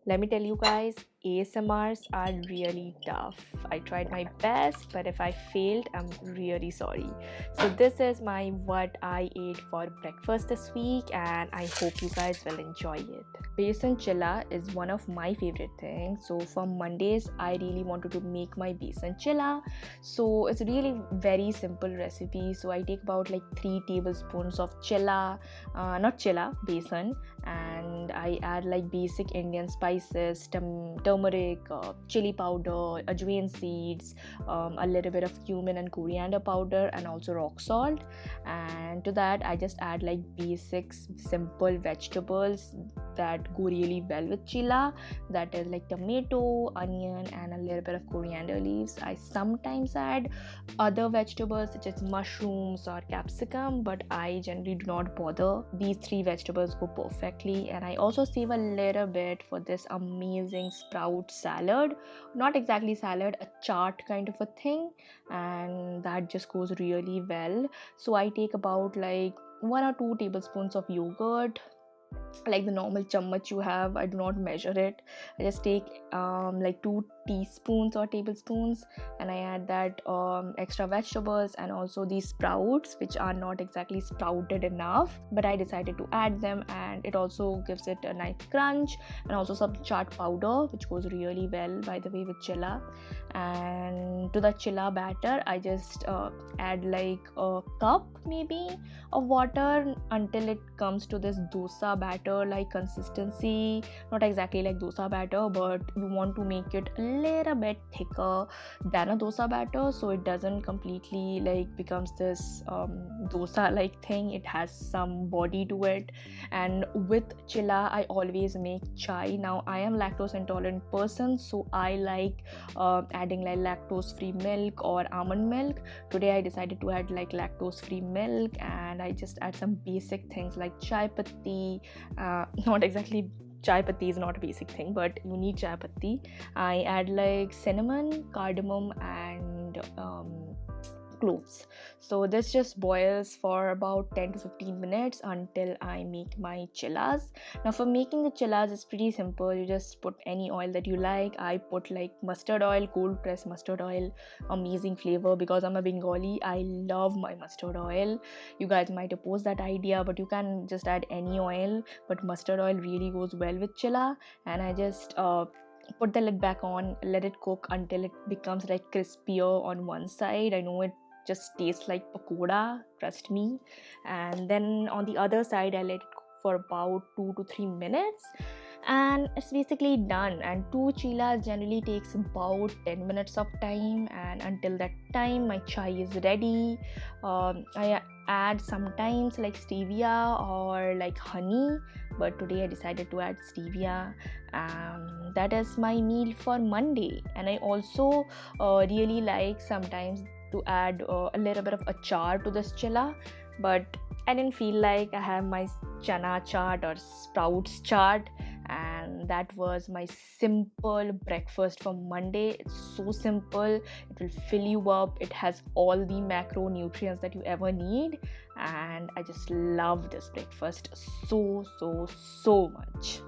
Let me tell you guys, ASMRs are really tough. I tried my best, but if I failed, I'm really sorry. So this is my what I ate for breakfast this week, and I hope you guys will enjoy it. Besan chilla is one of my favorite things. So for Mondays, I really wanted to make my besan chilla. So it's really very simple recipe. So I take about like 3 tablespoons of chilla, not chilla, besan, and I add like basic Indian spices, turmeric, chili powder, ajwain seeds, a little bit of cumin and coriander powder, and also rock salt. And to that, I just add like basic simple vegetables that go really well with chilla. That is like tomato, onion, and a little bit of coriander leaves. I sometimes add other vegetables such as mushrooms or capsicum, but I generally do not bother. These three vegetables go perfectly, and I also save a little bit for this amazing sprout salad. Not exactly salad, a chaat kind of a thing, and that just goes really well. So I take about like 1 or 2 tablespoons of yogurt, like the normal chammach you have. I do not measure it. I just take like 2 teaspoons or tablespoons, and I add that extra vegetables and also these sprouts, which are not exactly sprouted enough, but I decided to add them, and it also gives it a nice crunch. And also some chaat powder, which goes really well, by the way, with chilla. And to the chilla batter, I just add like a cup maybe of water until it comes to this dosa batter like consistency. Not exactly like dosa batter, but you want to make it a little bit thicker than a dosa batter, so it doesn't completely like becomes this dosa like thing. It has some body to it. And with chilla, I always make chai. Now I am lactose intolerant person, so I like adding like lactose free milk or almond milk. Today I decided to add like lactose free milk, and I just add some basic things like chai patti. Not exactly, chai patti is not a basic thing, but you need chai patti. I add like cinnamon, cardamom, and cloves. So this just boils for about 10 to 15 minutes until I make my chillas. Now for making the chillas, it's pretty simple. You just put any oil that you like. I put like mustard oil, cold pressed mustard oil. Amazing flavor. Because I'm a Bengali, I love my mustard oil. You guys might oppose that idea, but you can just add any oil, but mustard oil really goes well with chilla. And I just put the lid back on, let it cook until it becomes like crispier on one side. I know it just tastes like pakoda, trust me. And then on the other side, I let it cook for about 2 to 3 minutes, and it's basically done. And two chillas generally takes about 10 minutes of time, and until that time my chai is ready. I add sometimes like stevia or like honey, but today I decided to add stevia. That is my meal for Monday. And I also really like sometimes to add a little bit of achar to this chilla, but I didn't feel like I have my chana chaat or sprouts chaat. And that was my simple breakfast for Monday. It's so simple, it will fill you up, it has all the macronutrients that you ever need, and I just love this breakfast so much.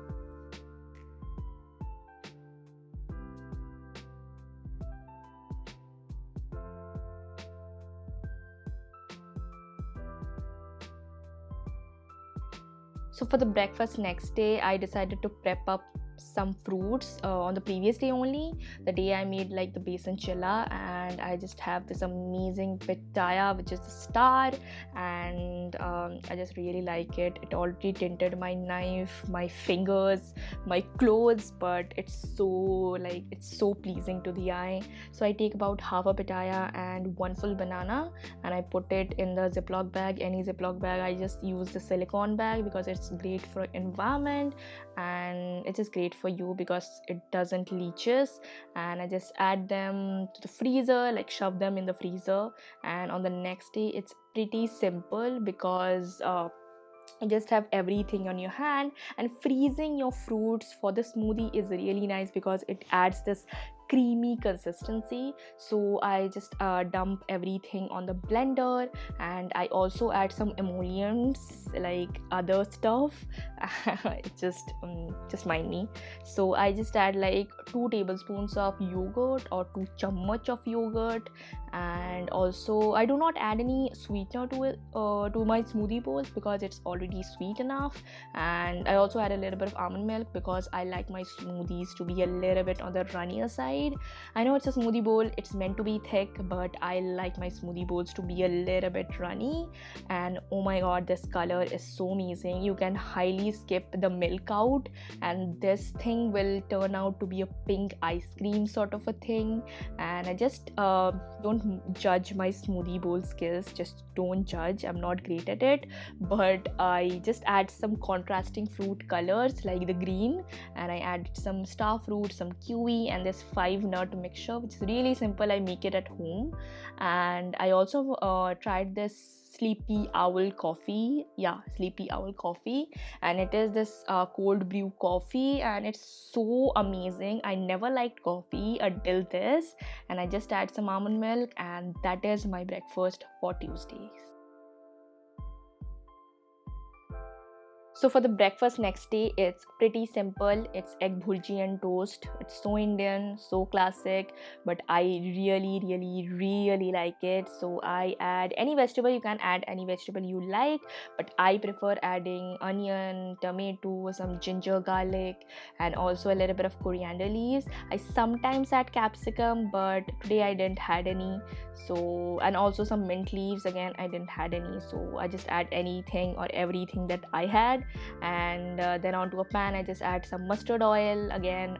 So for the breakfast next day, I decided to prep up some fruits on the previous day only, the day I made like the besan chilla. And I just have this amazing pitaya, which is the star, and I just really like it. It already tinted my knife, my fingers, my clothes, but it's so pleasing to the eye. So I take about half a pitaya and one full banana, and I put it in the ziploc bag, any ziploc bag. I just use the silicone bag because it's great for environment, and it is great for you because it doesn't leaches. And I just add them to the freezer, like shove them in the freezer. And on the next day, it's pretty simple because you just have everything on your hand. And freezing your fruits for the smoothie is really nice because it adds this creamy consistency. So I just dump everything on the blender, and I also add some emollients like other stuff. It's just mind me. So I just add like 2 tablespoons of yogurt or 2 chammach of yogurt, and also I do not add any sweetener to it, to my smoothie bowls, because it's already sweet enough. And I also add a little bit of almond milk because I like my smoothies to be a little bit on the runnier side. I know it's a smoothie bowl, it's meant to be thick, but I like my smoothie bowls to be a little bit runny. And oh my god, this color is so amazing. You can highly skip the milk out, and this thing will turn out to be a pink ice cream sort of a thing. And I just don't judge my smoothie bowl skills, just don't judge, I'm not great at it. But I just add some contrasting fruit colors like the green, and I add some star fruit, some kiwi, and this 5-nut mixture, which is really simple. I make it at home. And I also tried this sleepy owl coffee. Sleepy owl coffee, and it is this cold brew coffee, and it's so amazing. I never liked coffee until this, and I just add some almond milk, and that is my breakfast for Tuesdays. So for the breakfast next day, it's pretty simple. It's egg bhurji and toast. It's so Indian, so classic, but I really like it. So I add any vegetable. You can add any vegetable you like, but I prefer adding onion, tomato, some ginger, garlic, and also a little bit of coriander leaves. I sometimes add capsicum, but today I didn't had any. So, and also some mint leaves, again I didn't had any, so I just add anything or everything that I had. And then onto a pan I just add some mustard oil. Again,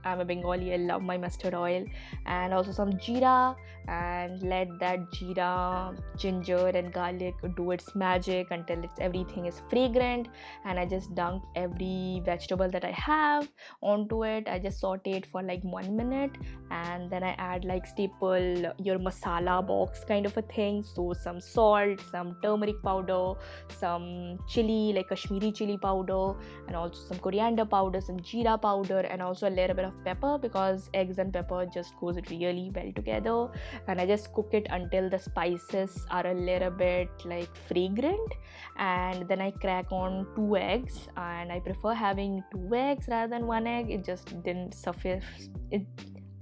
I'm a Bengali, I love my mustard oil. And also some jeera, and let that jeera, ginger and garlic do its magic until everything is fragrant. And I just dunk every vegetable that I have onto it. I just saute it for like 1 minute, and then I add like staple your masala box kind of a thing. So some salt, some turmeric powder, some chili like Kashmiri chili powder, and also some coriander powder, some jeera powder, and also a little bit of pepper, because eggs and pepper just goes really well together. And I just cook it until the spices are a little bit like fragrant. And then I crack on 2 eggs, and I prefer having 2 eggs rather than 1 egg. It just didn't suffice.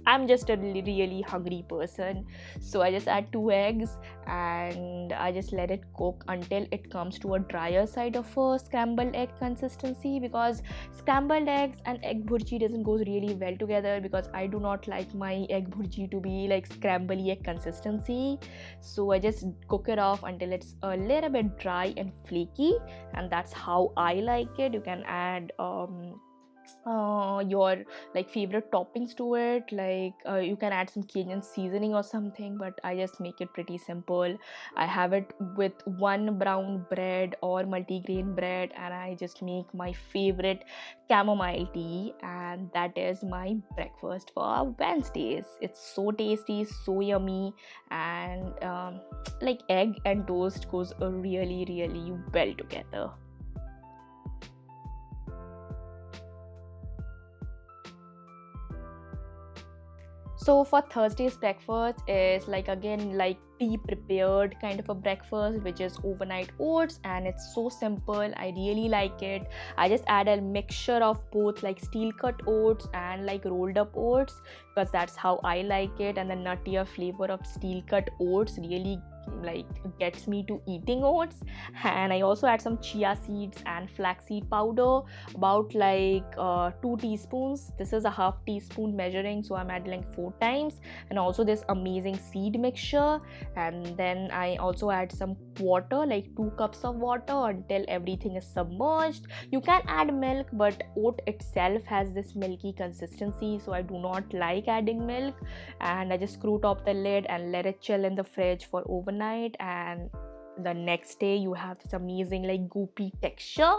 I'm just a really hungry person, so I just add 2 eggs, and I just let it cook until it comes to a drier side of a scrambled egg consistency, because scrambled eggs and egg bhurji doesn't go really well together, because I do not like my egg bhurji to be like scrambled egg consistency. So I just cook it off until it's a little bit dry and flaky, and that's how I like it. You can add your like favorite toppings to it, like you can add some Cajun seasoning or something, but I just make it pretty simple. I have it with 1 brown bread or multigrain bread, and I just make my favorite chamomile tea, and that is my breakfast for Wednesdays. It's so tasty, so yummy, and like egg and toast goes really well together. So for Thursday's breakfast is like again like pre-prepared kind of a breakfast, which is overnight oats, and it's so simple. I really like it. I just add a mixture of both like steel cut oats and like rolled up oats, because that's how I like it. And the nuttier flavor of steel cut oats really like gets me to eating oats. And I also add some chia seeds and flaxseed powder, about like 2 teaspoons. This is a half teaspoon measuring, so I'm adding like 4 times. And also this amazing seed mixture. And then I also add some water, like 2 cups of water, until everything is submerged. You can add milk, but oat itself has this milky consistency, so I do not like adding milk. And I just screw top the lid and let it chill in the fridge for overnight. And the next day you have this amazing like goopy texture.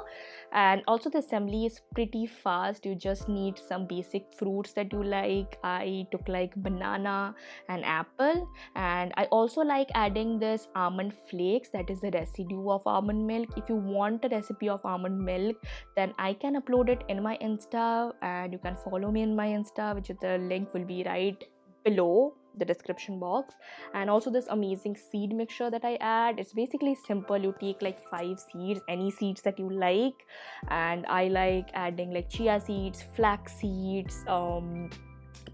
And also the assembly is pretty fast. You just need some basic fruits that you like. I took like banana and apple, and I also like adding this almond flakes, that is the residue of almond milk. If you want a recipe of almond milk, then I can upload it in my Insta, and you can follow me in my Insta, which is the link will be right below the description box. And also this amazing seed mixture that I add, it's basically simple. You take like 5 seeds, any seeds that you like, and I like adding like chia seeds, flax seeds,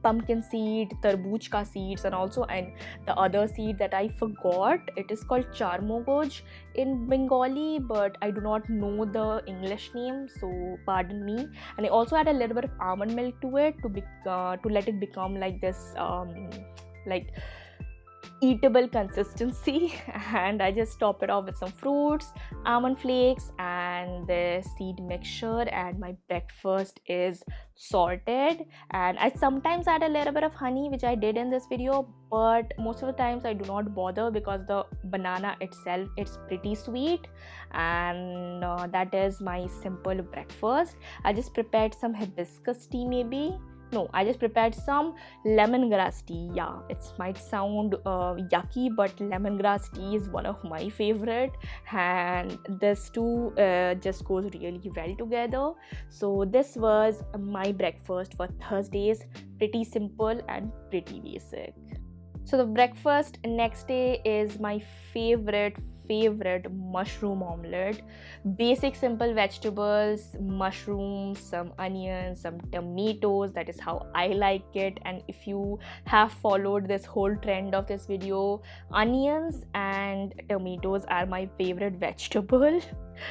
pumpkin seed, tarbooj ka seeds, and also and the other seed that I forgot, it is called charmogoj in Bengali, but I do not know the English name, so pardon me. And I also add a little bit of almond milk to it to let it become like this like eatable consistency. And I just top it off with some fruits, almond flakes, and the seed mixture, and my breakfast is sorted. And I sometimes add a little bit of honey, which I did in this video, but most of the times I do not bother because the banana itself, it's pretty sweet. And that is my simple breakfast. I just prepared some hibiscus tea, maybe. No, I just prepared some lemongrass tea. Yeah, it might sound yucky, but lemongrass tea is one of my favorite, and this two just goes really well together. So this was my breakfast for Thursdays. Pretty simple and pretty basic. So the breakfast next day is my favorite mushroom omelette. Basic simple vegetables, mushrooms, some onions, some tomatoes. That is how I like it. And if you have followed this whole trend of this video, onions and tomatoes are my favorite vegetable.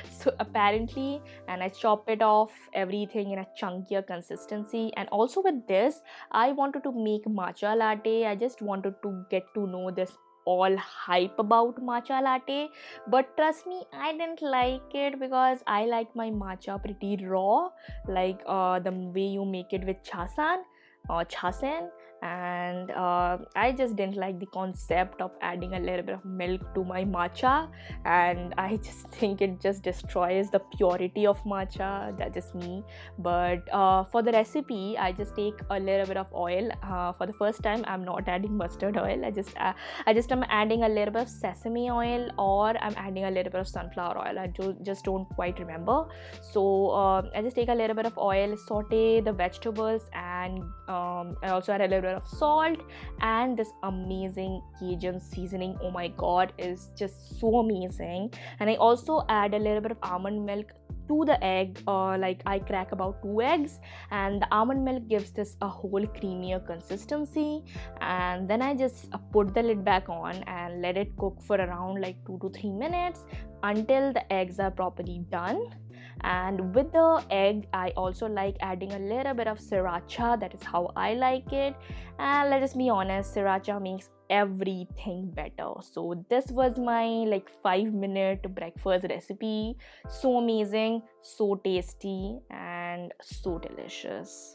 So apparently, and I chop it off everything in a chunkier consistency. And also with this, I wanted to make matcha latte. I just wanted to get to know this all hype about matcha latte, but trust me, I didn't like it because I like my matcha pretty raw, like the way you make it with chasan or chasen. And I just didn't like the concept of adding a little bit of milk to my matcha, and I just think it just destroys the purity of matcha. That's just me. But for the recipe, I just take a little bit of oil. For the first time, I'm not adding mustard oil. I just am adding a little bit of sesame oil, or I'm adding a little bit of sunflower oil. I just don't quite remember. So I just take a little bit of oil, saute the vegetables, and I also add a little bit of salt and this amazing Cajun seasoning. Oh my god, is just so amazing. And I also add a little bit of almond milk to the egg. Like I crack about 2 eggs, and the almond milk gives this a whole creamier consistency. And then I just put the lid back on and let it cook for around like 2 to 3 minutes until the eggs are properly done. And with the egg, I also like adding a little bit of sriracha. That is how I like it. And let us be honest, sriracha makes everything better. So this was my like 5-minute breakfast recipe. So amazing, so tasty, and so delicious.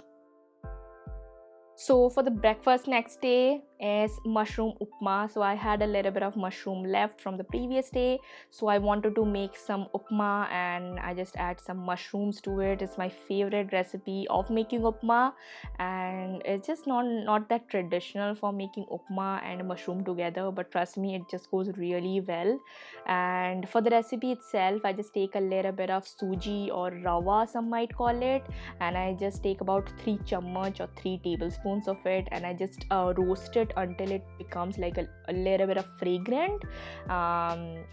So for the breakfast next day is mushroom upma. So I had a little bit of mushroom left from the previous day, so I wanted to make some upma, and I just add some mushrooms to it. It's my favorite recipe of making upma, and it's just not that traditional for making upma and mushroom together, but trust me, it just goes really well. And for the recipe itself, I just take a little bit of suji or rava, some might call it, and I just take about 3 chammach or 3 tablespoons of it, and I just roast it until it becomes like a little bit of fragrant,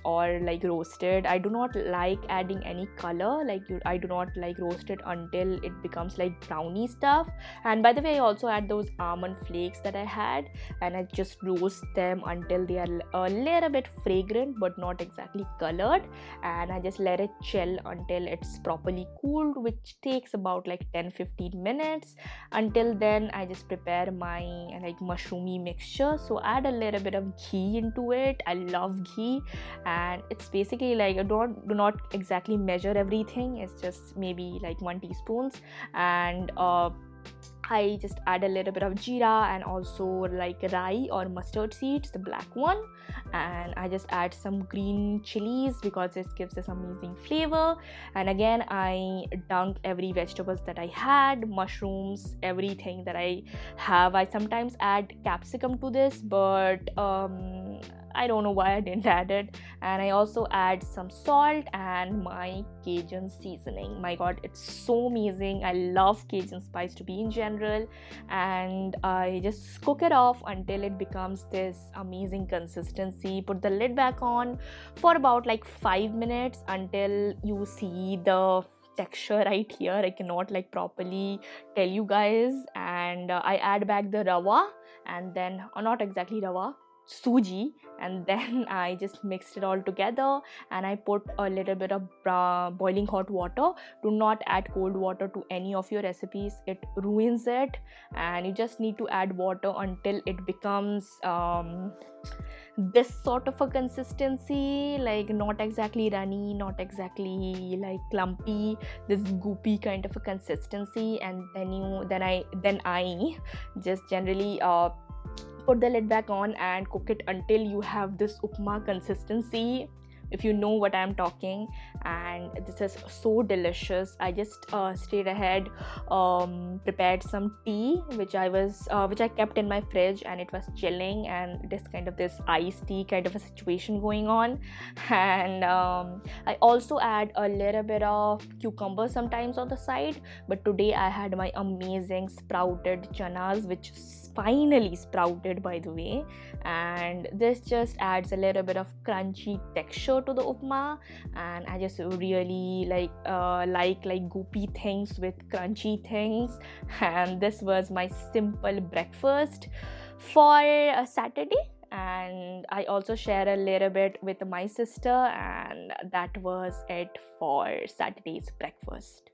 or like roasted. I do not like adding any color, I do not like roast it until it becomes like brownie stuff. And by the way, I also add those almond flakes that I had, and I just roast them until they are a little bit fragrant but not exactly colored, and I just let it chill until it's properly cooled, which takes about like 10-15 minutes. Until then, I just prepare my like mushroomy mixture. So add a little bit of ghee into it. I love ghee, and it's basically like I do not exactly measure everything. It's just maybe like 1 teaspoon, and I just add a little bit of jeera and also like rye or mustard seeds, the black one, and I just add some green chilies because it gives this amazing flavor. And again, I dunk every vegetables that I had, mushrooms, everything that I have. I sometimes add capsicum to this, but I don't know why I didn't add it. And I also add some salt and my Cajun seasoning. My god, it's so amazing. I love Cajun spice to be in general, and I just cook it off until it becomes this amazing consistency. Put the lid back on for about like 5 minutes until you see the texture right here. I cannot like properly tell you guys. And I add back the rava, and then not exactly rava, suji, and then I just mixed it all together, and I put a little bit of boiling hot water. Do not add cold water to any of your recipes, it ruins it. And you just need to add water until it becomes this sort of a consistency, like not exactly runny, not exactly like clumpy, this goopy kind of a consistency. And then I just generally put the lid back on and cook it until you have this upma consistency, if you know what I'm talking. And this is so delicious. I just straight ahead prepared some tea which I kept in my fridge, and it was chilling, and it is kind of this iced tea kind of a situation going on. And I also add a little bit of cucumber sometimes on the side, but today I had my amazing sprouted chanas, which finally sprouted, by the way. And this just adds a little bit of crunchy texture to the upma, and I just really like goopy things with crunchy things. And this was my simple breakfast for a Saturday. And I also share a little bit with my sister, and that was it for Saturday's breakfast.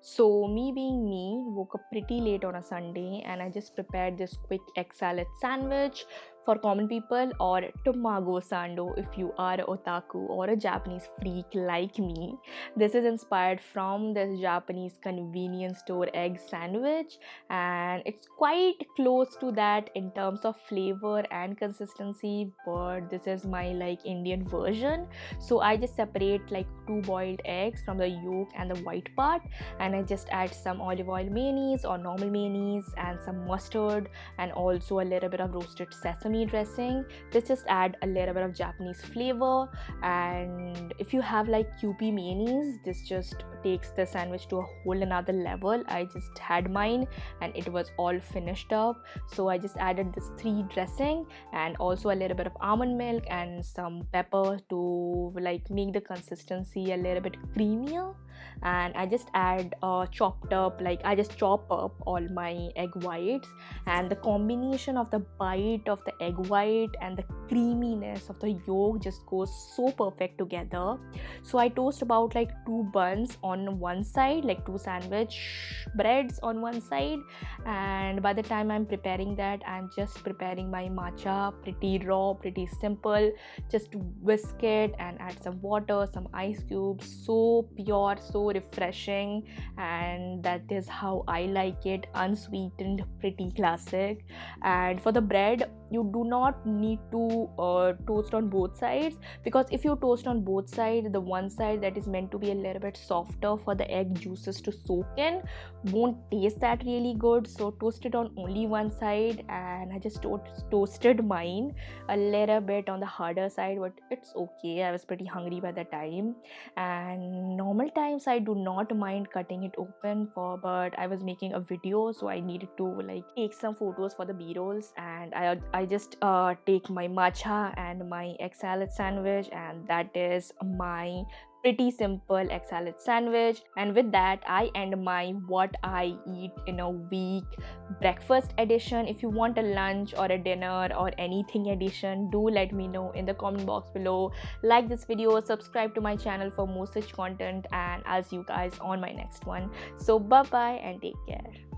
So me being me, woke up pretty late on a Sunday, and I just prepared this quick egg salad sandwich for common people, or tomago sando if you are an otaku or a Japanese freak like me. This is inspired from this Japanese convenience store egg sandwich, and it's quite close to that in terms of flavor and consistency, but this is my like Indian version. So I just separate like 2 boiled eggs from the yolk and the white part, and I just add some olive oil mayonnaise or normal mayonnaise and some mustard, and also a little bit of roasted sesame dressing. This just add a little bit of Japanese flavor. And if you have like Kewpie mayonnaise, this just takes the sandwich to a whole another level. I just had mine and it was all finished up, so I just added this 3 dressing and also a little bit of almond milk and some pepper to like make the consistency a little bit creamier. And I just add chopped up, like I just chop up all my egg whites, and the combination of the bite of the egg white and the creaminess of the yolk just goes so perfect together. So I toast about like 2 buns on one side, like 2 sandwich breads on one side. And by the time I'm preparing that, I'm just preparing my matcha, pretty raw, pretty simple. Just whisk it and add some water, some ice cubes. So pure, so refreshing, and that is how I like it, unsweetened, pretty classic. And for the bread, you do not need to toast on both sides, because if you toast on both sides, the one side that is meant to be a little bit softer for the egg juices to soak in won't taste that really good. So toast it on only one side, and I just toasted mine a little bit on the harder side, but it's okay, I was pretty hungry by the time. And normal times I do not mind cutting it open but I was making a video, so I needed to like take some photos for the b-rolls. And I just take my matcha and my egg salad sandwich, and that is my pretty simple egg salad sandwich. And with that, I end my what I eat in a week breakfast edition. If you want a lunch or a dinner or anything edition, do let me know in the comment box below. Like this video, subscribe to my channel for more such content, and I'll see you guys on my next one. So bye bye and take care.